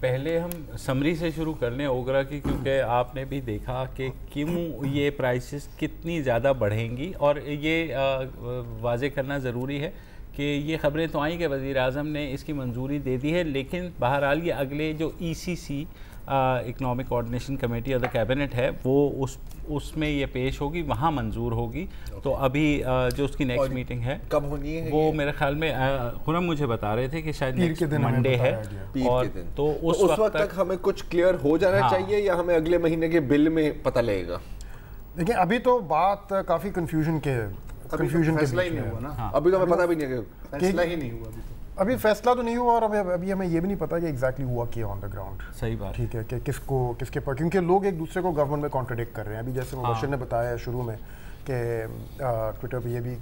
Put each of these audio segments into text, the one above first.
پہلے ہم سمری سے شروع کر لیں اوگرا کی، کیونکہ آپ نے بھی دیکھا کہ کیوں یہ پرائسز کتنی زیادہ بڑھیں گی، اور یہ واضح کرنا ضروری ہے کہ یہ خبریں تو آئیں کہ وزیر اعظم نے اس کی منظوری دے دی ہے، لیکن بہرحال یہ اگلے جو ECC economic coordination committee of the cabinet ہے وہ اس میں یہ پیش ہوگی، وہاں منظور ہوگی. تو ابھی جو اس کی نیکسٹ میٹنگ ہے کب ہونی ہے وہ میرے خیال میں خرم مجھے بتا رہے تھے کہ شاید نیکسٹ منڈے ہے، اور تو اس وقت تک ہمیں کچھ کلیئر ہو جانا چاہیے یا ہمیں اگلے مہینے کے بل میں پتہ لگے گا؟ دیکھیں ابھی تو بات کافی کنفیوژن کے فیصلہ ہی نہیں ہوا نا، ابھی تو ہمیں پتہ بھی نہیں ہے، فیصلہ ہی نہیں ہوا ابھی فیصلہ تو نہیں ہوا، اور ابھی ہمیں یہ بھی نہیں پتا کہ ایگزیکٹلی ہوا کیا آن دا گراؤنڈ. صحیح بات ٹھیک ہے کہ کس کے پر، کیونکہ لوگ ایک دوسرے کو گورنمنٹ میں کانٹرڈکٹ کر رہے ہیں. ابھی جیسے مبشر نے بتایا شروع میں کہ ٹویٹر پہ یہ بھی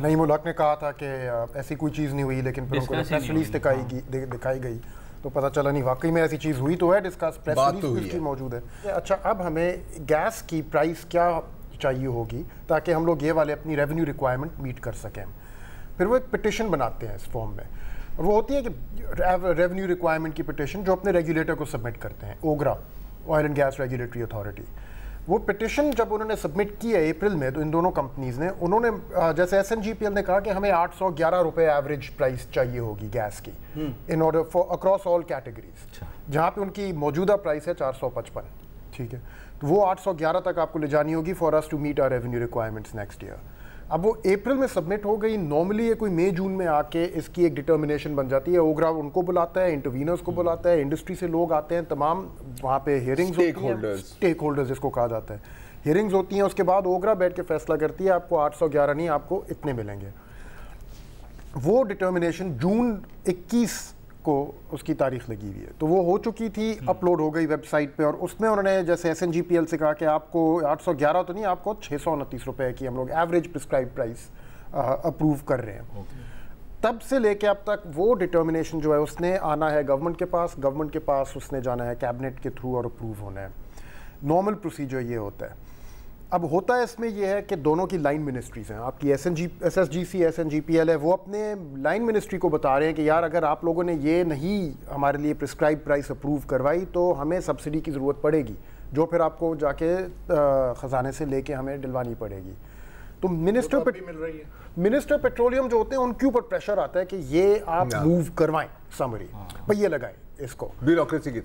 نعیم الحق نے کہا تھا کہ ایسی کوئی چیز نہیں ہوئی، لیکن پھر ان کو پریس ریلیز دکھائی گئی تو پتہ چلا نہیں واقعی میں ایسی چیز ہوئی تو ہے، ڈسکس پریس ریلیز کی موجود ہے. اچھا اب ہمیں گیس کی پرائس کیا چاہیے ہوگی تاکہ ہم لوگ یہ والے اپنی ریونیو ریکوائرمنٹ میٹ کر سکیں. پھر وہ ایک پٹیشن بناتے ہیں اس فارم میں، اور وہ ہوتی ہے کہ ریونیو ریکوائرمنٹ کی پٹیشن جو اپنے ریگولیٹر کو سبمٹ کرتے ہیں، OGRA oil and gas regulatory authority. وہ پٹیشن جب انہوں نے سبمٹ کی ہے اپریل میں، تو ان دونوں کمپنیز نے، انہوں نے جیسے SNGPL نے کہا کہ ہمیں 811 روپے ایوریج پرائس چاہیے ہوگی گیس کی in order for across all categories, جہاں پہ ان کی موجودہ پرائس ہے 455. ٹھیک ہے، تو وہ 811 تک آپ کو لے جانی ہوگی for us to meet our revenue requirements next year. اب وہ اپریل میں سبمٹ ہو گئی، نارملی یہ کوئی مئی جون میں آ کے اس کی ایک ڈٹرمنیشن بن جاتی ہے. اوگرا ان کو بلاتا ہے، انٹروینرز کو بلاتا ہے، انڈسٹری سے لوگ آتے ہیں، تمام وہاں پہ ہیئرنگز ہوتی ہیں، اسٹیک ہولڈرز جس کو کہا جاتا ہے، ہیئرنگز ہوتی ہیں. اس کے بعد اوگرا بیٹھ کے فیصلہ کرتی ہے آپ کو 811 نہیں، آپ کو اتنے ملیں گے. وہ ڈٹرمنیشن جون 21 کو اس کی تاریخ لگی ہوئی ہے، تو وہ ہو چکی تھی، اپلوڈ ہو گئی ویب سائٹ پہ، اور اس میں انہوں نے جیسے SNGPL سے کہا کہ آپ کو 811 تو نہیں، آپ کو 629 روپے کی ہم لوگ ایوریج پرسکرائب پرائس اپروو کر رہے ہیں. تب سے لے کے اب تک وہ ڈٹرمنیشن جو ہے اس نے آنا ہے گورنمنٹ کے پاس اس نے جانا ہے کیبنٹ کے تھرو اور اپروو ہونا ہے. نارمل پروسیجر یہ ہوتا ہے. اب ہوتا ہے اس میں یہ ہے کہ دونوں کی لائن منسٹریز ہیں، آپ کی SSGC SNGPL ہے، وہ اپنے لائن منسٹری کو بتا رہے ہیں کہ یار اگر آپ لوگوں نے یہ نہیں ہمارے لیے پرسکرائب پرائس اپروو کروائی تو ہمیں سبسڈی کی ضرورت پڑے گی، جو پھر آپ کو جا کے خزانے سے لے کے ہمیں ڈلوانی پڑے گی. تو منسٹر پیٹرولیم جو ہوتے ہیں ان کے اوپر پریشر آتا ہے کہ یہ آپ موو کروائیں سمری پہیے لگائیں اس کو بیوروکریسی کی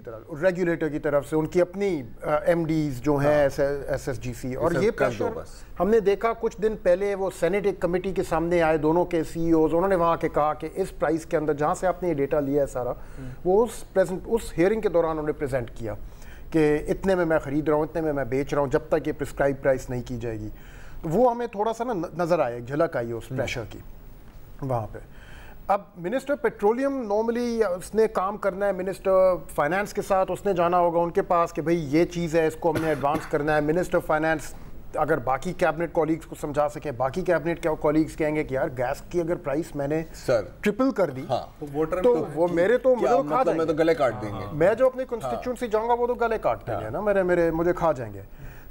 طرف ریگولیٹر کی طرف سے، ان کی اپنی MDs جو ہیں SSGC. اور یہ پریشر ہم نے دیکھا کچھ دن پہلے وہ سینٹ ایک کمیٹی کے سامنے آئے، دونوں کے CEOs، انہوں نے وہاں کے کہا کہ اس پرائس کے اندر جہاں سے آپ نے یہ ڈیٹا لیا ہے سارا، وہ اس ہیئرنگ کے دوران انہوں نے پریزنٹ کیا کہ اتنے میں خرید رہا ہوں، اتنے میں بیچ رہا ہوں، جب تک یہ پرسکرائب پرائس نہیں کی جائے گی. وہ ہمیں تھوڑا سا نا نظر آیا، ایک جھلک آئی اس پریشر کی وہاں پہ. اب منسٹر پیٹرولیم نارملی اس نے کام کرنا ہے منسٹر فائنانس کے ساتھ، اس نے جانا ہوگا ان کے پاس کہ بھئی یہ چیز ہے، اس کو ہم نے ایڈوانس کرنا ہے. منسٹر فائنانس اگر باقی کیبنٹ کولیگز کو سمجھا سکیں، باقی کیبنٹ کولیگز کہیں گے کہ یار گیس کی اگر پرائس میں نے ٹرپل کر دی تو وہ میرے تو کھا جائیں گے، گلے کاٹ دیں گے. میں جو اپنی کنسٹیچوئنسی جاؤں گا وہ تو گلے کاٹ دیں گے نا، مجھے کھا جائیں گے.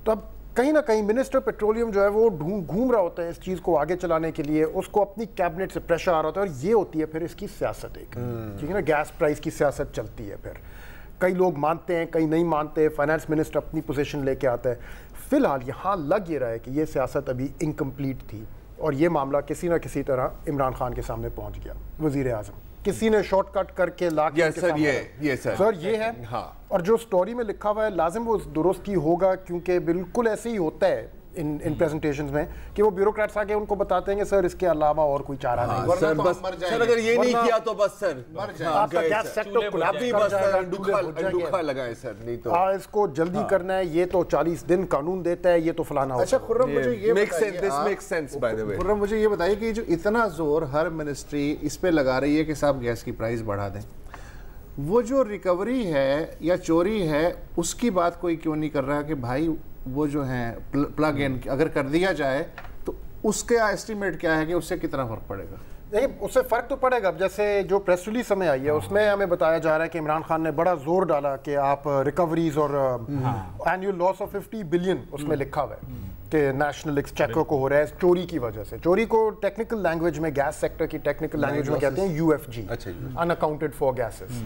تو اب کہیں نہ کہیں منسٹر پیٹرولیم جو ہے وہ گھوم رہا ہوتا ہے اس چیز کو آگے چلانے کے لیے، اس کو اپنی کیبنٹ سے پریشر آ رہا ہوتا ہے، اور یہ ہوتی ہے پھر اس کی سیاست ایک، ٹھیک ہے نا، گیس پرائس کی سیاست چلتی ہے. پھر کئی لوگ مانتے ہیں، کئی نہیں مانتے، فائنانس منسٹر اپنی پوزیشن لے کے آتا ہے. فی الحال یہاں لگ یہ رہا ہے کہ یہ سیاست ابھی انکمپلیٹ تھی، اور یہ معاملہ کسی نہ کسی طرح عمران خان کے سامنے پہنچ گیا. وزیر اعظم کسی نے شارٹ کٹ کر کے لا کے سر یہ ہے. اور جو سٹوری میں لکھا ہوا ہے لازم وہ درست ہی ہوگا، کیونکہ بالکل ایسے ہی ہوتا ہے ان پریزنٹیشنز میں کہ وہ بیوروکریٹس آ کے ان کو بتاتے ہیں کہ سر اس کے علاوہ اور کوئی چارہ نہیں، سر اگر یہ نہیں کیا تو بس سر آپ کا گیس سیکٹر کولیپس کر جائے گا، ڈوکھا لگائے سر، نہیں تو اس کو جلدی کرنا ہے، یہ تو 40 دن قانون دیتا ہے، یہ تو فلانا ہوتا ہے. اچھا خرم مجھے یہ بتائیے کہ جو اتنا زور ہر منسٹری اس پہ لگا رہی ہے کہ صاحب گیس کی پرائس بڑھا دیں، وہ جو ریکوری ہے یا چوری ہے اس کی بات کوئی کیوں نہیں کر رہا کہ بھائی وہ جو ہیں پلگ ان اگر کر دیا جائے تو اس کا ایسٹیمیٹ کیا ہے کہ اس سے کتنا فرق پڑے گا؟ نہیں، اس سے فرق تو پڑے گا. اب جیسے جو پریس ریلیز ہمیں آئی ہے اس میں ہمیں بتایا جا رہا ہے کہ عمران خان نے بڑا زور ڈالا کہ آپ ریکوریز اور اینیول لاس آف 50 بلین اس میں لکھا ہوا ہے کہ نیشنل ایکسچیکر کو ہو رہا ہے چوری کی وجہ سے. چوری کو ٹیکنیکل لینگویج میں، گیس سیکٹر کی ٹیکنیکل لینگویج میں کہتے ہیں UFG، in accounted for gases.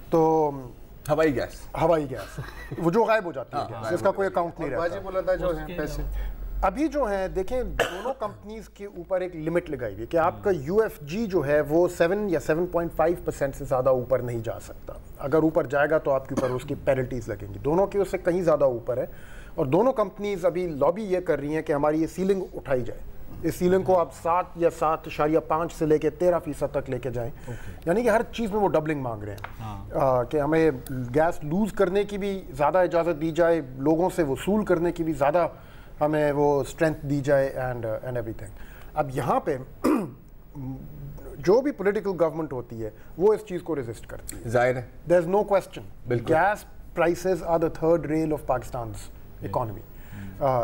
تو ہوائی گیس وہ جو غائب ہو جاتی ہے جس کا کوئی اکاؤنٹ نہیں رہتا. واجب بولا تھا جو ہے پیسے ابھی جو ہیں دیکھیں دونوں کمپنیز کے اوپر ایک لمٹ لگائی ہوئی ہے کہ آپ کا یو ایف جی جو ہے وہ 7 یا 7.5% سے زیادہ اوپر نہیں جا سکتا. اگر اوپر جائے گا تو آپ کے اوپر اس کی پینلٹیز لگیں گی. دونوں کی اس سے کہیں زیادہ اوپر ہے اور دونوں کمپنیز ابھی لابی یہ کر رہی ہیں کہ ہماری یہ سیلنگ اٹھائی جائے. اس سیلنگ کو آپ 7 یا 7.5 سے لے کے 13% تک لے کے جائیں. یعنی کہ ہر چیز میں وہ ڈبلنگ مانگ رہے ہیں کہ ہمیں گیس لوز کرنے کی بھی زیادہ اجازت دی جائے, لوگوں سے وصول کرنے کی بھی زیادہ ہمیں وہ اسٹرینتھ دی جائے اینڈ ایوری تھنگ. اب یہاں پہ جو بھی پولیٹیکل گورنمنٹ ہوتی ہے وہ اس چیز کو ریزسٹ کرتی ہے, ظاہر ہے, there is no question. Gas prices are the third rail of Pakistan's economy,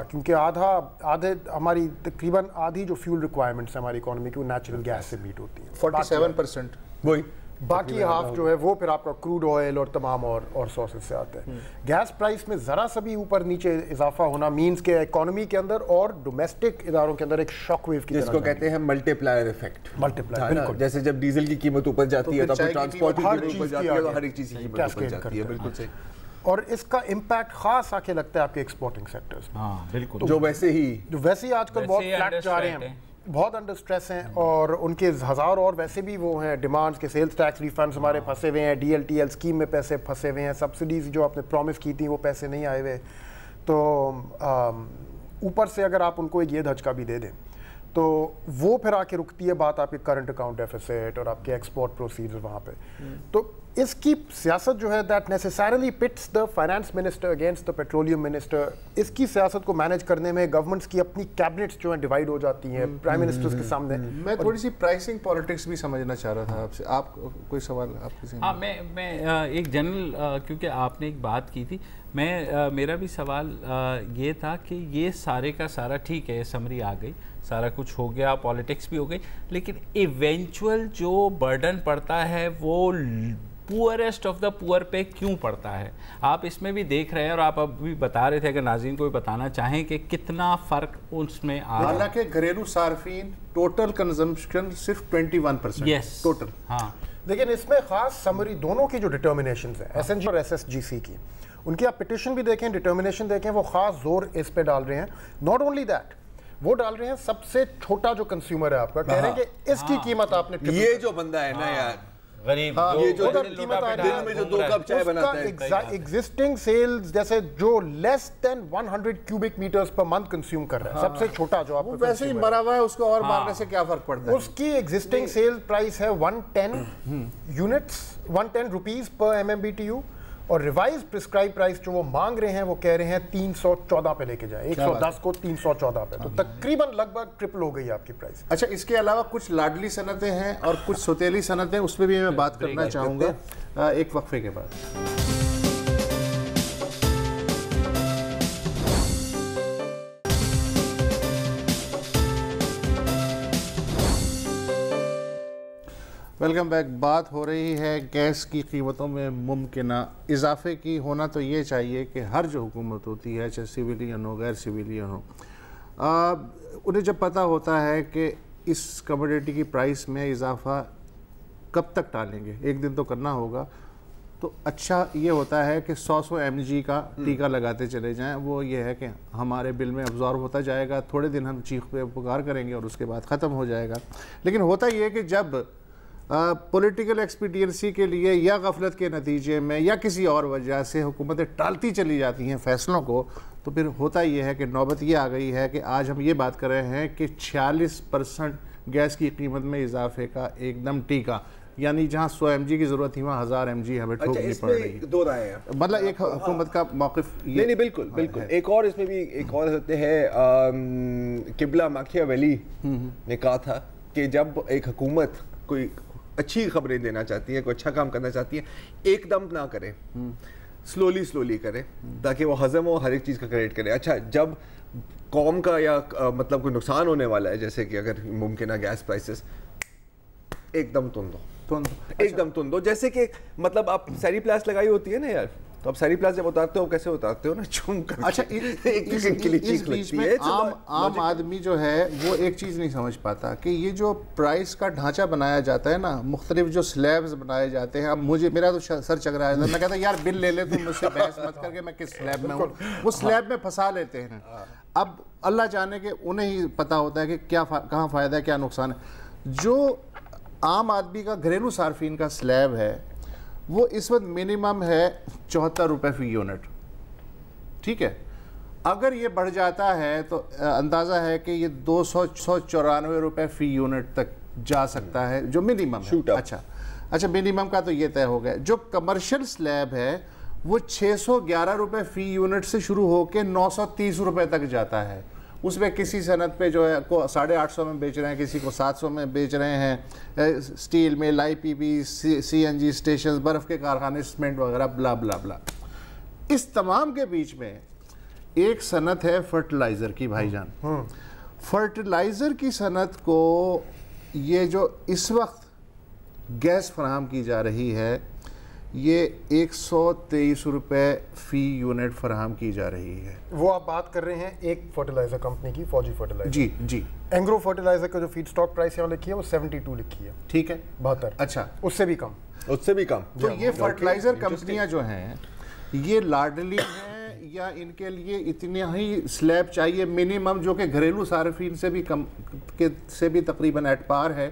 کیونکہ آدھے ہماری تقریباً آدھی جو فیول ریکوائرمنٹس ہماری اکانومی کی وہ نیچرل گیس سے میٹ ہوتی ہیں. 47% وہی باقی ہاف جو ہے وہ پھر آپ کا کروڈ آئل اور تمام اور سورسز سے آتے ہیں. گیس پرائس میں ذرا سا بھی اوپر نیچے اضافہ ہونا مینس کہ اکانومی کے اندر اور ڈومیسٹک اداروں کے اندر ایک شاک ویو کی جس کو کہتے ہیں ملٹی پلائر ایفیکٹ. بالکل جیسے جب ڈیزل کی قیمت اوپر جاتی ہے تو ٹرانسپورٹ کی ہر قیمت اوپر جاتی ہے, ہر ایک چیز کی قیمت اوپر جاتی ہے. بالکل صحیح. اور اس کا امپیکٹ خاص آ کے لگتا ہے آپ کے ایکسپورٹنگ سیکٹرز میں. ہاں بالکل, جو ویسے ہی آج کل بہت فلیٹ جا رہے ہیں, بہت انڈر سٹریس ہیں, اور ان کے ہزار اور ویسے بھی وہ ہیں ڈیمانڈز کے سیلز ٹیکس ریفنڈز ہمارے پھنسے ہوئے ہیں, D L T L scheme میں پیسے پھنسے ہوئے ہیں, سبسڈیز جو آپ نے پرومس کی تھیں وہ پیسے نہیں آئے ہوئے. تو اوپر سے اگر آپ ان کو ایک یہ دھچکا بھی دے دیں تو وہ پھر آ کے رکتی ہے بات آپ کے کرنٹ اکاؤنٹ ڈیفیسٹ اور آپ کے ایکسپورٹ پروسیڈز وہاں پہ. تو اس کی سیاست جو ہے that necessarily puts the finance minister against the petroleum minister. اس کی سیاست کو مینیج کرنے میں گورنمنٹس کی اپنی کیبنٹس جو ہیں ڈیوائڈ ہو جاتی ہیں پرائم منسٹرز کے سامنے. میں تھوڑی سی پرائسنگ پالیٹکس بھی سمجھنا چاہ رہا تھا آپ سے. آپ کوئی سوال آپ کسی؟ ہاں میں ایک جنرل, کیونکہ آپ نے ایک بات کی تھی, میرا بھی سوال یہ تھا کہ یہ سارے کا سارا ٹھیک ہے, سمری آ گئی, سارا کچھ ہو گیا, پالیٹکس بھی ہو گئی, لیکن ایونچول جو برڈن پڑتا ہے وہ پورسٹ آف دا پور پہ کیوں پڑتا ہے؟ آپ اس میں بھی دیکھ رہے ہیں اور آپ اب بھی بتا رہے تھے, اگر ناظرین کو بھی بتانا چاہیں کہ کتنا فرق اس میں آ رہا ہے. حالانکہ گھریلو صارفین ٹوٹل کنزمپشن صرف 21%. یس ٹوٹل. ہاں لیکن اس میں خاص سمری دونوں کی جو ڈٹرمنیشنز ہیں ایس این جی اور ایس ایس جی سی کی, ان کی آپ پٹیشن بھی دیکھیں, ڈٹرمنیشن دیکھیں, وہ خاص زور اس پہ ڈال رہے ہیں. ناٹ اونلی دیٹ, وہ ڈال رہے ہیں سب سے چھوٹا جو کنزیومر ہے آپ کا, کہہ رہے ہیں کہ اس کی قیمت آپ نے, یہ جو بندہ ہے نا یار غریب, یہ جو قیمت دن میں جو 2 کپ چائے بناتا ہے, ایگزسٹنگ سیلز جیسے جو less than 100 cubic meters per month consume کر رہا ہے, سب سے چھوٹا جو آپ کو ویسے ہی مرا ہوا ہے, اس کو اور مارنے سے کیا فرق پڑتا ہے؟ اس کی ایگزسٹنگ سیل پرائس ہے 110 units, 110 rupees per M M B T U, اور ریوائز پرسکرائب پرائس جو وہ مانگ رہے ہیں وہ کہہ رہے ہیں 314 پہ لے کے جائے, 110 کو 314 پہ, تو تقریباً لگ بھگ ٹرپل ہو گئی آپ کی پرائس. اچھا, اس کے علاوہ کچھ لاڈلی صنعتیں ہیں اور کچھ سوتیلی صنعتیں, اس پہ بھی میں بات کرنا چاہوں گا ایک وقفے کے بعد. Welcome back. بات ہو رہی ہے گیس کی قیمتوں میں ممکنہ اضافے کی. ہونا تو یہ چاہیے کہ ہر جو حکومت ہوتی ہے, چاہے سویلین ہو غیر سویلین ہو, انہیں جب پتہ ہوتا ہے کہ اس کموڈیٹی کی پرائس میں اضافہ کب تک ٹالیں گے, ایک دن تو کرنا ہوگا, تو اچھا یہ ہوتا ہے کہ 100 mg کا ٹیکہ لگاتے چلے جائیں. وہ یہ ہے کہ ہمارے بل میں ابزارب ہوتا جائے گا, تھوڑے دن ہم چیخ پہ پکار کریں گے اور اس کے بعد ختم ہو جائے گا. لیکن ہوتا یہ ہے کہ جب پولیٹیکل ایکسپیڈینسی کے لیے یا غفلت کے نتیجے میں یا کسی اور وجہ سے حکومتیں ٹالتی چلی جاتی ہیں فیصلوں کو, تو پھر ہوتا یہ ہے کہ نوبت یہ آ گئی ہے کہ آج ہم یہ بات کر رہے ہیں کہ 46% گیس کی قیمت میں اضافے کا ایک دم ٹیکہ, یعنی جہاں 100 mg کی ضرورت تھی وہاں 1000 mg ہمیں ٹھوکنی پڑ رہی ہے. دو رائے ہیں, مطلب ایک حکومت کا موقف یہ نہیں بالکل بالکل. ایک اور اس میں بھی ایک اور ہوتے ہیں, قبلہ ماکیاویلی نے کہا تھا کہ جب ایک حکومت کوئی اچھی خبریں دینا چاہتی ہے, کوئی اچھا کام کرنا چاہتی ہے, ایک دم نہ کرے, سلولی کرے تاکہ وہ ہضم ہو, ہر ایک چیز کا کریڈٹ کرے. اچھا, جب قوم کا یا مطلب کوئی نقصان ہونے والا ہے, جیسے کہ اگر ممکنہ گیس پرائسز, ایک دم تن دو, ایک دم تن دو. جیسے کہ مطلب آپ سیری پلاس لگائی ہوتی ہے نا یار, تو اب ساری پلاس جب اتارتے ہو کیسے اتارتے ہو نا چوم کر. اچھا اس بیچ میں عام آدمی جو ہے وہ ایک چیز نہیں سمجھ پاتا کہ یہ جو پرائس کا ڈھانچہ بنایا جاتا ہے نا, مختلف جو سلیبز بنائے جاتے ہیں. اب میرا تو سر چکرا ہے, میں کہتا یار بل لے لے تم مجھ سے بحث مت کر کے میں کس سلیب میں ہوں. وہ سلیب میں پھنسا لیتے ہیں. اب اللہ جانے کہ انہیں ہی پتہ ہوتا ہے کہ کیا کہاں فائدہ ہے کیا نقصان ہے. جو عام آدمی کا گھریلو صارفین کا سلیب ہے وہ اس وقت منیمم ہے 74 روپے فی یونٹ. ٹھیک ہے, اگر یہ بڑھ جاتا ہے تو اندازہ ہے کہ یہ 294 روپے فی یونٹ تک جا سکتا ہے جو منیمم ہے. اچھا منیمم کا تو یہ طے ہو گیا. جو کمرشل سلیب ہے وہ 611 روپے فی یونٹ سے شروع ہو کے 930 روپے تک جاتا ہے. اس میں کسی صنعت پہ جو ہے کو 850 میں بیچ رہے ہیں, کسی کو 700 میں بیچ رہے ہیں. سٹیل میں IPP, CNG اسٹیشنز, برف کے کارخانے, سیمنٹ وغیرہ بلا بلا بلا. اس تمام کے بیچ میں ایک صنعت ہے فرٹیلائزر کی بھائی جان. فرٹیلائزر کی صنعت کو یہ جو اس وقت گیس فراہم کی جا رہی ہے یہ 123 روپے فی یونٹ فراہم کی جا رہی ہے. وہ آپ بات کر رہے ہیں ایک فرٹیلائزر کمپنی کی, فوجی فرٹیلائزر. جی اینگرو فرٹیلائزر کا جو فیڈ سٹاک پرائس یہاں لکھی ہے وہ 72 لکھی ہے. ٹھیک ہے, 72. اچھا اس سے بھی کم. تو یہ فرٹیلائزر کمپنیاں جو ہیں یہ لاڈلی ہیں یا ان کے لیے اتنی ہی سلیب چاہیے منیمم جو کہ گھریلو صارفین سے بھی کم سے بھی تقریباً ایٹ پار ہے.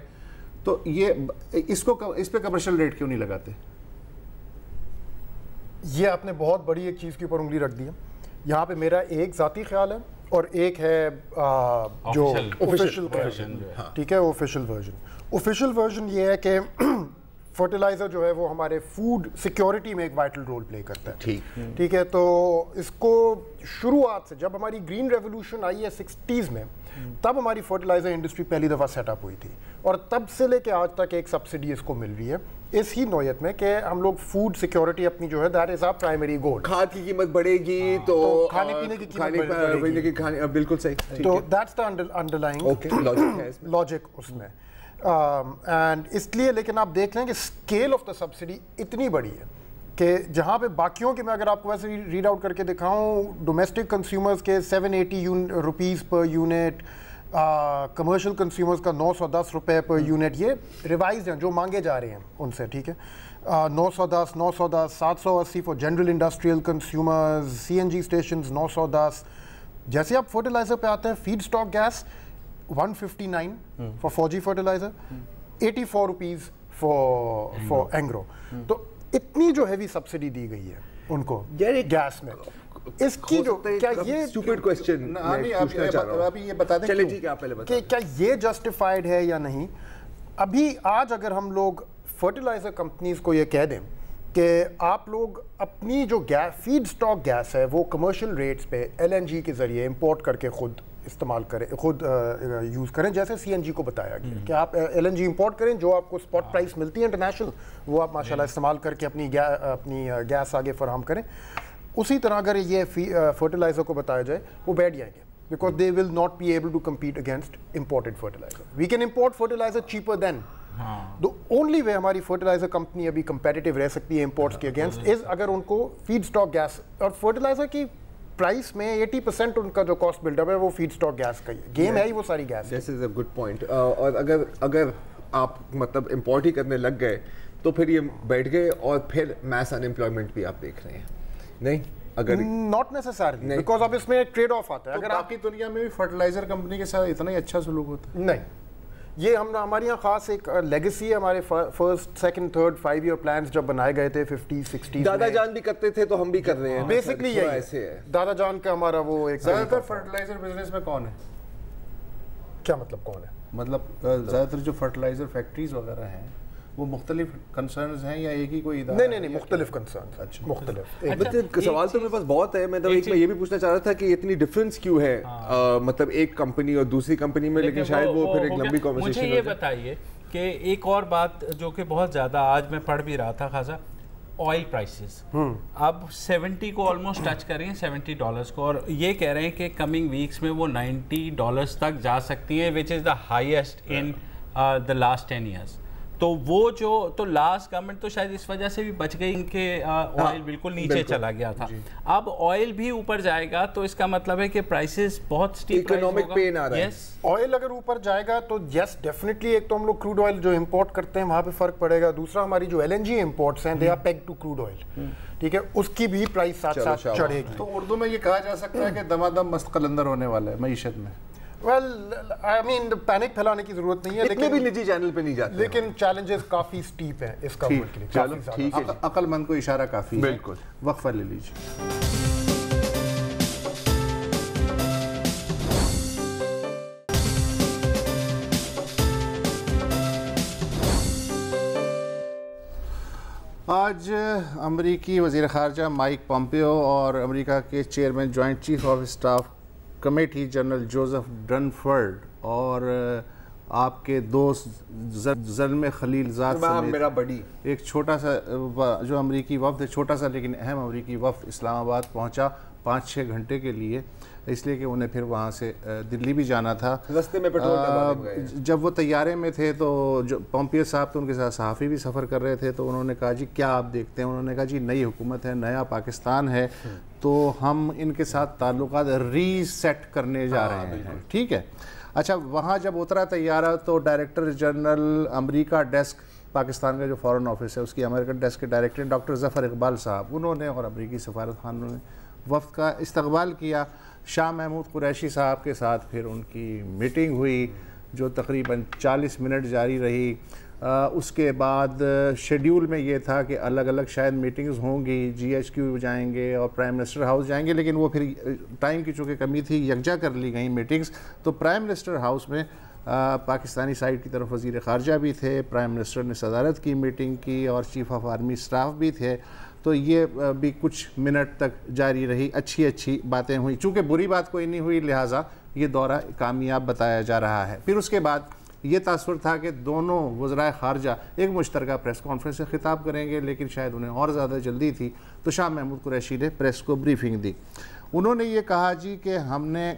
تو یہ اس پہ کمرشل ریٹ کیوں نہیں لگاتے؟ یہ آپ نے بہت بڑی ایک چیز کے اوپر انگلی رکھ دی ہے. یہاں پہ میرا ایک ذاتی خیال ہے اور ایک ہے جو آفیشیل ورژن. ٹھیک ہے, آفیشیل ورژن یہ ہے کہ فرٹیلائزر جو ہے وہ ہمارے فوڈ سیکیورٹی میں ایک وائٹل رول پلے کرتا ہے. ٹھیک ہے, تو اس کو شروعات سے جب ہماری گرین ریولوشن آئی ہے 60s میں, تب ہماری فرٹیلائزر انڈسٹری پہلی دفعہ سیٹ اپ ہوئی تھی اور تب سے لے کے آج تک ایک سبسڈی اس کو مل رہی ہے اس ہی نوعیت میں کہ ہم لوگ فوڈ سیکیورٹی اپنی جو ہے that is our primary goal. کھاد کی قیمت بڑھے گی تو کھانے پینے کی قیمت, بالکل صحیح. تو دیٹس دا انڈرلائنگ لاجک اس میں. اینڈ اس لیے لیکن آپ دیکھ لیں کہ اسکیل آف دا سبسڈی اتنی بڑی ہے کہ جہاں پہ باقیوں کے میں اگر آپ کو ویسے ریڈ آؤٹ کر کے دکھاؤں, ڈومیسٹک کنزیومرز کے 780 rupees per unit, commercial consumers کا 910 روپے پر یونٹ, یہ ریوائزڈ ہیں جو مانگے جا رہے ہیں ان سے. ٹھیک ہے, 910 780 for general industrial consumers, CNG stations 910. جیسے آپ فرٹیلائزر پہ آتے ہیں, فیڈ اسٹاک گیس 159 فار فوجی فرٹیلائزر, 84 روپیز فار اینگرو. تو اتنی جو ہیوی سبسڈی دی گئی ہے ان کو گیس میں. اس کی جو کیا یہ اسٹوپڈ کوسچن ابھی یہ بتا دیں کہ کیا یہ جسٹیفائڈ ہے یا نہیں. ابھی آج اگر ہم لوگ فرٹیلائزر کمپنیز کو یہ کہہ دیں کہ آپ لوگ اپنی جو فیڈ اسٹاک گیس ہے وہ کمرشل ریٹس پہ LNG کے ذریعے امپورٹ کر کے خود استعمال کریں, خود یوز کریں, جیسے CNG کو بتایا گیا کہ آپ LNG امپورٹ کریں, جو آپ کو اسپاٹ پرائس ملتی ہے انٹرنیشنل وہ آپ ماشاءاللہ استعمال کر کے اپنی گیس آگے فراہم کریں. اسی طرح اگر یہ فرٹیلائزر کو بتایا جائے وہ بیٹھ جائیں گے because they will not be able to compete against imported fertilizer. We can import fertilizer cheaper than. The only way ہماری فرٹیلائزر کمپنی ابھی کمپیٹیٹیو رہ سکتی ہے امپورٹس کے اگینسٹ از اگر ان کو فیڈ اسٹاک گیس, اور فرٹیلائزر کی پرائس میں 80% ان کا جو کاسٹ بلڈ اپ ہے وہ فیڈ اسٹاک گیس کا ہی ہے. گیم ہے ہی وہ ساری گیس. This is a good point. اور اگر آپ مطلب امپورٹ ہی کرنے لگ گئے تو پھر یہ بیٹھ گئے اور پھر میس ان امپلائمنٹ بھی آپ دیکھ رہے ہیں. نہیں, اگر ناٹ نیسسرلی, بیکاز اب اس میں ایک ٹریڈ آف آتا ہے. اگر آپ کی دنیا میں بھی فرٹیلائزر کمپنی کے ساتھ اتنا ہی اچھا سلوک ہوتا ہے؟ نہیں, یہ ہمارے یہاں خاص ایک لیگیسی ہے. ہمارے first second third 5 year plans جب بنائے گئے تھے 50 60 دادا جان بھی کرتے تھے تو ہم بھی کر رہے ہیں. بیسکلی یہ ایسے ہے دادا جان کا ہمارا وہ ایک. زیادہ تر فرٹیلائزر بزنس میں کون ہے؟ کیا مطلب کون ہے؟ مطلب زیادہ تر جو فرٹیلائزر فیکٹریز وغیرہ ہیں وہ مختلف کنسرنز ہیں یا ایک ہی کوئی ادارہ؟ نہیں, مختلف کنسرنز. اچھا, مختلف. سوال تو میرے پاس بہت ہے. میں یہ بھی پوچھنا چاہ رہا تھا کہ اتنی ڈفرینس کیوں ہے مطلب ایک کمپنی اور دوسری کمپنی میں, لیکن شاید وہ پھر ایک لمبی کنورسیشن. مجھے یہ بتائیے کہ ایک اور بات جو کہ بہت زیادہ آج میں پڑھ بھی رہا تھا خاصا, آئل پرائسز اب 70 کو آلموسٹ ٹچ کر رہی ہیں, $70 کو, اور یہ کہہ رہے ہیں کہ کمنگ ویکس میں وہ $90 تک جا سکتی ہیں, which is the highest in the last 10 years. تو وہ جو تو لاسٹ گورنمنٹ تو شاید اس وجہ سے بھی بچ گئی کہ آئل بالکل نیچے چلا گیا تھا. اب آئل بھی اوپر جائے گا تو اس کا مطلب ہے کہ پرائسز بہت سٹیپ اکنامک پین آ رہا ہے. آئل اگر اوپر جائے گا تو یس ڈیفینیٹلی ایک تو ہم لوگ کروڈ آئل جو امپورٹ کرتے ہیں وہاں پہ فرق پڑے گا. دوسرا ہماری جو LNG امپورٹس ہیں they are peg to crude oil, ٹھیک ہے, اس کی بھی پرائس ساتھ ساتھ چڑھے گی. تو اردو میں یہ کہا جا سکتا ہے کہ دمادم مست قلندر ہونے والا ہے معیشت میں. ویل آئی مین پینک پھیلانے کی ضرورت نہیں ہے, لیکن بھی نجی چینل پہ نہیں جاتے, لیکن چیلنجز کافی سٹیپ ہیں اس گورنمنٹ کے لیے. چلو ٹھیک ہے, عقل مند کو اشارہ کافی ہے. بالکل, وقفہ لے لیجیے. آج امریکی وزیر خارجہ مائک پومپیو اور امریکہ کے chairman joint chief of staff committee general Joseph Dunford اور آپ کے دوست زلمے خلیل زاد سمیت ایک چھوٹا سا جو امریکی وفد ہے, چھوٹا سا لیکن اہم امریکی وفد اسلام آباد پہنچا 5-6 گھنٹے کے لیے, اس لیے کہ انہیں پھر وہاں سے دلی بھی جانا تھا. راستے میں پیٹرول جب وہ طیارے میں تھے تو جو پومپیو صاحب تو ان کے ساتھ صحافی بھی سفر کر رہے تھے, تو انہوں نے کہا جی کیا آپ دیکھتے ہیں؟ انہوں نے کہا جی نئی حکومت ہے, نیا پاکستان ہے, تو ہم ان کے ساتھ تعلقات ری سیٹ کرنے جا رہے ہیں. ٹھیک ہے. اچھا, وہاں جب اترا طیارہ تو ڈائریکٹر جنرل امریکہ ڈیسک پاکستان کا جو فارن آفس ہے اس کی امریکن ڈیسک کے ڈائریکٹر ڈاکٹر ظفر اقبال صاحب, انہوں نے اور امریکی سفارت خانوں نے وفد کا استقبال کیا. شاہ محمود قریشی صاحب کے ساتھ پھر ان کی میٹنگ ہوئی جو تقریباً 40 منٹ جاری رہی. اس کے بعد شیڈیول میں یہ تھا کہ الگ الگ شاید میٹنگز ہوں گی, GHQ جائیں گے اور پرائم منسٹر ہاؤس جائیں گے, لیکن وہ پھر ٹائم کی چونکہ کمی تھی یکجا کر لی گئیں میٹنگز. تو پرائم منسٹر ہاؤس میں پاکستانی سائڈ کی طرف وزیر خارجہ بھی تھے, پرائم منسٹر نے صدارت کی میٹنگ کی اور چیف آف آرمی اسٹاف بھی تھے. تو یہ بھی کچھ منٹ تک جاری رہی, اچھی باتیں ہوئیں. چونکہ بری بات کوئی نہیں ہوئی لہٰذا یہ دورہ کامیاب بتایا جا رہا ہے. پھر اس کے بعد یہ تاثر تھا کہ دونوں وزرائے خارجہ ایک مشترکہ پریس کانفرنس سے خطاب کریں گے, لیکن شاید انہیں اور زیادہ جلدی تھی, تو شاہ محمود قریشی نے پریس کو بریفنگ دی. انہوں نے یہ کہا جی کہ ہم نے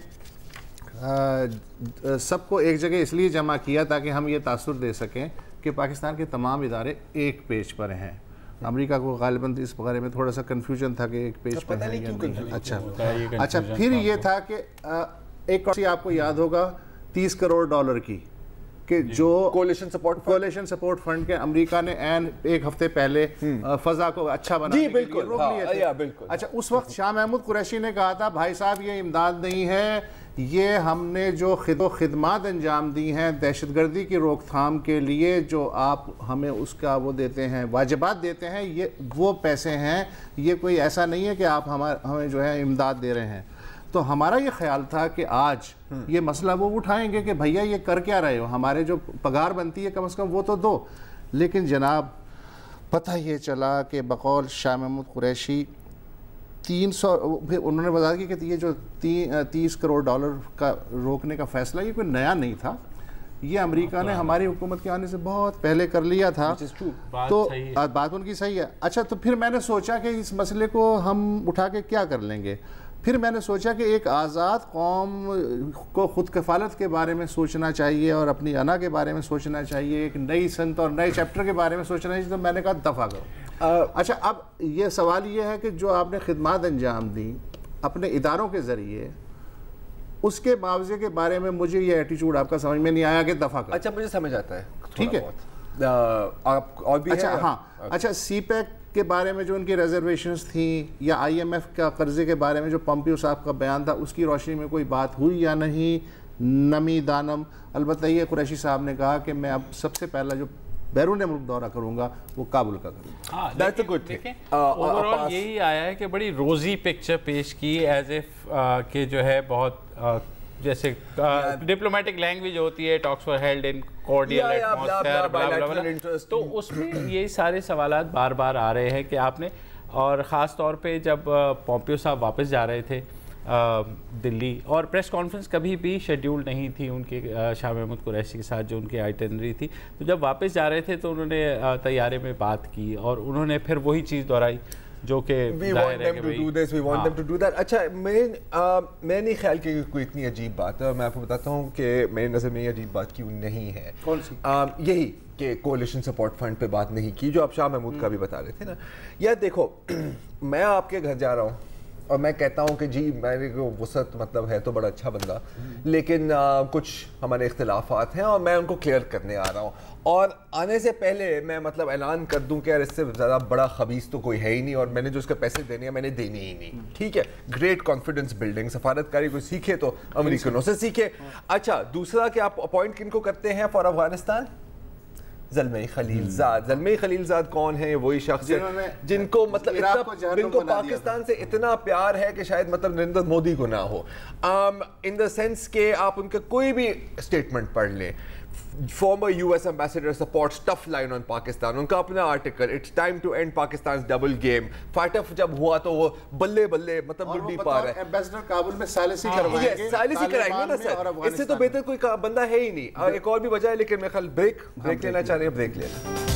سب کو ایک جگہ اس لیے جمع کیا تاکہ ہم یہ تاثر دے سکیں کہ پاکستان کے تمام ادارے ایک پیج پر ہیں. امریکہ کو غالباً اس بارے میں تھوڑا سا کنفیوژن تھا کہ ایک پیج پر ہیں یا نہیں. اچھا پھر یہ تھا کہ ایک آپ کو یاد ہوگا $30 کروڑ کی کہ جو کولیشن سپورٹ فنڈ کے امریکہ نے ایک ہفتے پہلے فضا کو اچھا بنانے کے لیے روک لیے تھے. اچھا, اس وقت شاہ محمود قریشی نے کہا تھا بھائی صاحب یہ امداد نہیں ہے, یہ ہم نے جو خدمات انجام دی ہیں دہشت گردی کی روک تھام کے لیے, جو آپ ہمیں اس کا وہ دیتے ہیں, واجبات دیتے ہیں, یہ وہ پیسے ہیں, یہ کوئی ایسا نہیں ہے کہ آپ ہمیں جو ہے امداد دے رہے ہیں. تو ہمارا یہ خیال تھا کہ آج یہ مسئلہ وہ اٹھائیں گے کہ بھیا یہ کر کیا رہے ہو, ہمارے جو پگار بنتی ہے کم از کم وہ تو دو. لیکن جناب پتہ یہ چلا کہ بقول شاہ محمود قریشی 300 انہوں نے وضاحت کی کہ یہ جو $30 کروڑ کا روکنے کا فیصلہ یہ کوئی نیا نہیں تھا, یہ امریکہ نے ہماری حکومت کے آنے سے بہت پہلے کر لیا تھا. تو بات ان کی صحیح ہے. اچھا, تو پھر میں نے سوچا کہ اس مسئلے کو ہم اٹھا کے کیا کر لیں گے. پھر میں نے سوچا کہ ایک آزاد قوم کو خود کفالت کے بارے میں سوچنا چاہیے اور اپنی انا کے بارے میں سوچنا چاہیے, ایک نئی سنت اور نئے چیپٹر کے بارے میں سوچنا چاہیے. تو میں نے کہا دفعہ کرو. اچھا, اب یہ سوال یہ ہے کہ جو آپ نے خدمات انجام دی اپنے اداروں کے ذریعے, اس کے معاوضے کے بارے میں مجھے یہ ایٹیچیوڈ آپ کا سمجھ میں نہیں آیا کہ دفعہ کرو. اچھا, مجھے سمجھ آتا ہے. ٹھیک ہے. اور بھی اچھا ہاں, اچھا سی پیک کے بارے میں جو ان کی ریزرویشنز تھیں یا IMF کا قرضے کے بارے میں جو پومپیو صاحب کا بیان تھا, اس کی روشنی میں کوئی بات ہوئی یا نہیں؟ نمی دانم. البتہ یہ قریشی صاحب نے کہا کہ میں اب سب سے پہلا جو بیرون ملک دورہ کروں گا وہ کابل کا کروں گا. دیکھیں اوورآل یہی آیا ہے کہ بڑی روزی پکچر پیش کی ایز اف کہ جو ہے بہت جیسے ڈپلومیٹک لینگویج ہوتی ہے, ٹاکس ور ہیلڈ ان کورڈیل ایٹماسفیئر بلا بلا بلا, تو اس میں یہ سارے سوالات بار بار آ رہے ہیں کہ آپ نے, اور خاص طور پہ جب پومپیو صاحب واپس جا رہے تھے دلی, اور پریس کانفرنس کبھی بھی شیڈیول نہیں تھی ان کے شاہ محمود قریشی کے ساتھ جو ان کی آئٹنری تھی, تو جب واپس جا رہے تھے تو انہوں نے طیارے میں بات کی اور انہوں نے پھر وہی چیز دہرائی جو کہ we want them to do this, we want them to do that. اچھا میں نہیں خیال کہ کوئی اتنی عجیب بات ہے, اور میں آپ کو بتاتا ہوں کہ میری نظر میں یہ عجیب بات کیوں نہیں ہے. کون سی؟ یہی کہ کولیشن سپورٹ فنڈ پہ بات نہیں کی, جو آپ شاہ محمود کا بھی بتا رہے تھے نا. یار دیکھو, میں آپ کے گھر جا رہا ہوں اور میں کہتا ہوں کہ جی میرے کو وسعت مطلب ہے تو بڑا اچھا بندہ, لیکن کچھ ہمارے اختلافات ہیں اور میں ان کو کلیئر کرنے آ رہا ہوں, اور آنے سے پہلے میں مطلب اعلان کر دوں کہ یار اس سے زیادہ بڑا خبیث تو کوئی ہے ہی نہیں, اور میں نے جو اس کے پیسے دینے ہیں میں نے دینے ہی نہیں. ٹھیک ہے, گریٹ کانفیڈنس بلڈنگ, سفارت کاری کوئی سیکھے تو امریکنوں سے سیکھے. اچھا دوسرا کہ آپ اپوائنٹ کن کو کرتے ہیں فار افغانستان؟ زلمئی خلیلزاد. زلمئی خلیلزاد کون ہے؟ وہی شخص جن کو مطلب جن کو پاکستان سے اتنا پیار ہے کہ شاید مطلب نریندر مودی کو نہ ہو, ان دا سینس کہ آپ ان کے کوئی بھی اسٹیٹمنٹ پڑھ لیں. former US ambassador supports tough line on Pakistan. ان کا اپنا article, it's time to end Pakistan's double game. فائٹف جب ہوا تو وہ بلے بلے مطلب ڈڈی پا رہا ہے. ایمبیسڈر کابل میں ثالثی کروائیں گے, ثالثی کرائیں گے نا سر, اس سے تو بہتر کوئی بندہ ہے ہی نہیں. ایک اور بھی وجہ ہے, لیکن میرے خیال بریک لینا چاہ رہے ہیں, بریک لینا.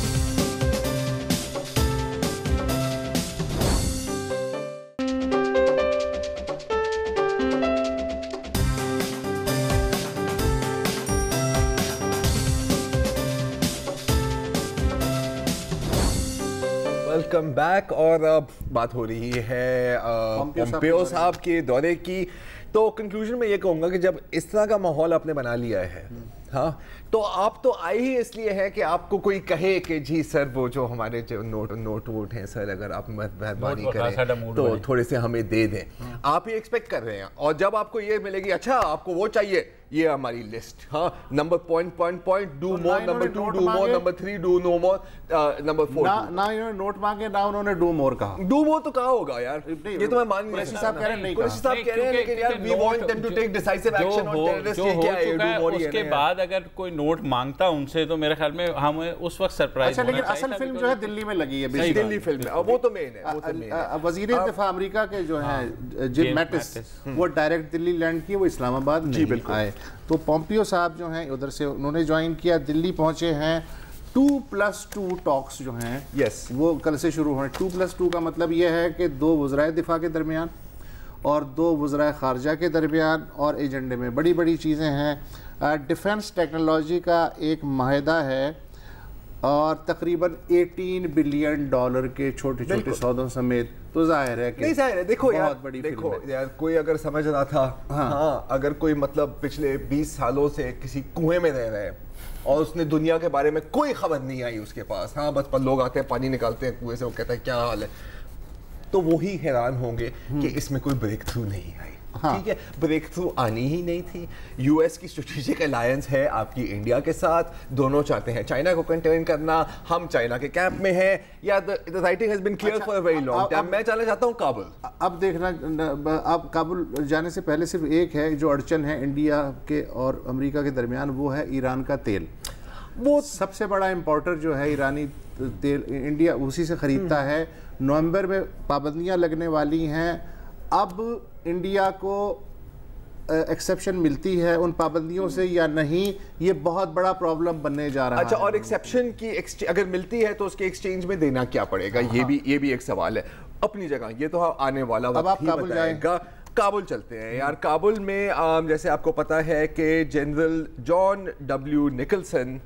Welcome back. اور اب بات ہو رہی ہے پومپیو صاحب کے دورے کی. تو کنکلوژن میں یہ کہوں گا کہ جب اس طرح کا ماحول آپ نے بنا لیا ہے, ہاں, تو آپ تو آئے ہی اس لیے ہے کہ آپ کو کوئی کہے کہ جی سر وہ جو ہمارے جو نوٹ ووٹ ہیں سر, اگر آپ مہربانی کریں تو تھوڑے سے ہمیں دے دیں. آپ یہ ایکسپیکٹ کر رہے ہیں, اور جب آپ کو یہ ملے گی اچھا آپ کو وہ چاہیے, یہ ہماری لسٹ, ہاں, number point do more, number 2 do more, number 3 do no more, number 4 نہ انہوں نے نوٹ مانگے نہ انہوں نے ڈو مور کہا. ڈو مور تو کہا ہوگا یار, یہ تو میں مان نہیں قریشی صاحب کہہ رہے نہیں, قریشی صاحب کہہ رہے ہیں, لیکن یار we want them to take decisive action on terrorist. یہ کیا ہے ڈو مور, اس کے بعد اگر کوئی نوٹ مانگتا ان سے تو میرے خیل میں ہمیں اس وقت سرپرائز ہونا چاہیے. اصل فلم جو ہے دلی میں لگی ہے, دلی فلم ہے, وہ تو مین ہے. وزیر دفاع امریکہ کے جو ہیں جم میٹس, وہ ڈائریکٹ دلی لینڈ کیے, وہ اسلام آباد میں آئے. تو پومپیو صاحب جو ہیں ادھر سے انہوں نے جوائن کیا, دلی پہنچے ہیں. 2+2 ٹاکس جو ہیں وہ کل سے شروع ہوئے. 2+2 کا مطلب یہ ہے کہ 2 وزرائے دفاع کے درمیان اور 2 وزرائے خارجہ کے درمیان, اور ایجنڈے میں بڑی بڑی چیزیں ہیں. ڈیفنس ٹیکنالوجی کا ایک معاہدہ ہے, اور تقریباً $18 بلین کے چھوٹے چھوٹے سودوں سمیت. تو ظاہر ہے کہ نہیں, ظاہر ہے, دیکھو یار کوئی اگر سمجھ رہا تھا, ہاں, اگر کوئی مطلب پچھلے 20 سالوں سے کسی کنویں میں رہ رہا ہے اور اس نے دنیا کے بارے میں کوئی خبر نہیں آئی اس کے پاس, ہاں بس لوگ آتے ہیں پانی نکالتے ہیں کنویں سے, وہ کہتا ہے کیا حال ہے, تو وہی حیران ہوں گے کہ اس میں کوئی بریک تھرو نہیں آئی. ٹھیک ہے, بریک تھرو آنی ہی نہیں تھی. یو ایس کی اسٹریٹجک الائنس ہے آپ کی انڈیا کے ساتھ, دونوں چاہتے ہیں چائنا کو کنٹین کرنا, ہم چائنا کے کیمپ میں ہیں, یا the writing has been clear for a very long time. میں جانا چاہتا ہوں کابل. اب دیکھنا, اب کابل جانے سے پہلے صرف ایک ہے جو اڑچن ہے انڈیا کے اور امریکہ کے درمیان, وہ ہے ایران کا تیل. وہ سب سے بڑا امپورٹر جو ہے ایرانی تیل, انڈیا اسی سے خریدتا ہے. نومبر میں پابندیاں لگنے والی ہیں. اب انڈیا کو ایکسیپشن ملتی ہے ان پابندیوں سے یا نہیں, یہ بہت بڑا پرابلم بننے جا رہا ہے. اچھا, اور ایکسیپشن کی اگر ملتی ہے تو اس کے ایکسچینج میں دینا کیا پڑے گا, یہ بھی ایک سوال ہے اپنی جگہ. یہ تو آنے والا وقت ہی بتائے گا. کابل چلتے ہیں یار. کابل میں جیسے آپ کو پتا ہے کہ جنرل جان ڈبلیو نکلسن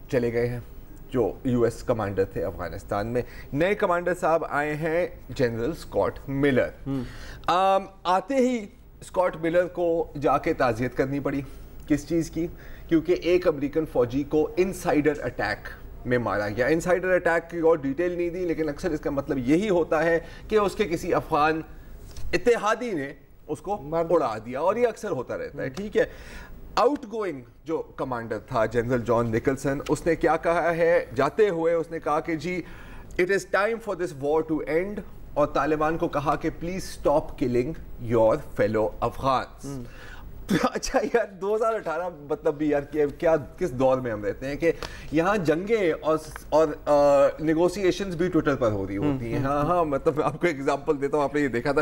چلے گئے ہیں, جو یو ایس کمانڈر تھے افغانستان میں. نئے کمانڈر صاحب آئے ہیں جنرل اسکاٹ ملر. آتے ہی اسکاٹ ملر کو جا کے تعزیت کرنی پڑی. کس چیز کی؟ کیونکہ ایک امریکن فوجی کو انسائڈر اٹیک میں مارا گیا. انسائڈر اٹیک کی اور ڈیٹیل نہیں دی, لیکن اکثر اس کا مطلب یہی ہوتا ہے کہ اس کے کسی افغان اتحادی نے اس کو اڑا دیا, اور یہ اکثر ہوتا رہتا ہے. ٹھیک ہے, آؤٹ گوئنگ جو کمانڈر تھا جنرل جان نکلسن, اس نے کیا کہا ہے جاتے ہوئے, اس نے کہا کہ جی it is time for this war to end, اور طالبان کو کہا کہ please stop killing your fellow Afghans. اچھا یار 2018 مطلب بھی یار کیا کس دور میں ہم رہتے ہیں کہ یہاں جنگیں اور نیگوسیشنز بھی ٹویٹر پر ہو رہی ہوتی ہیں. ہاں, مطلب آپ کو ایگزامپل دیتا ہوں, آپ نے یہ دیکھا تھا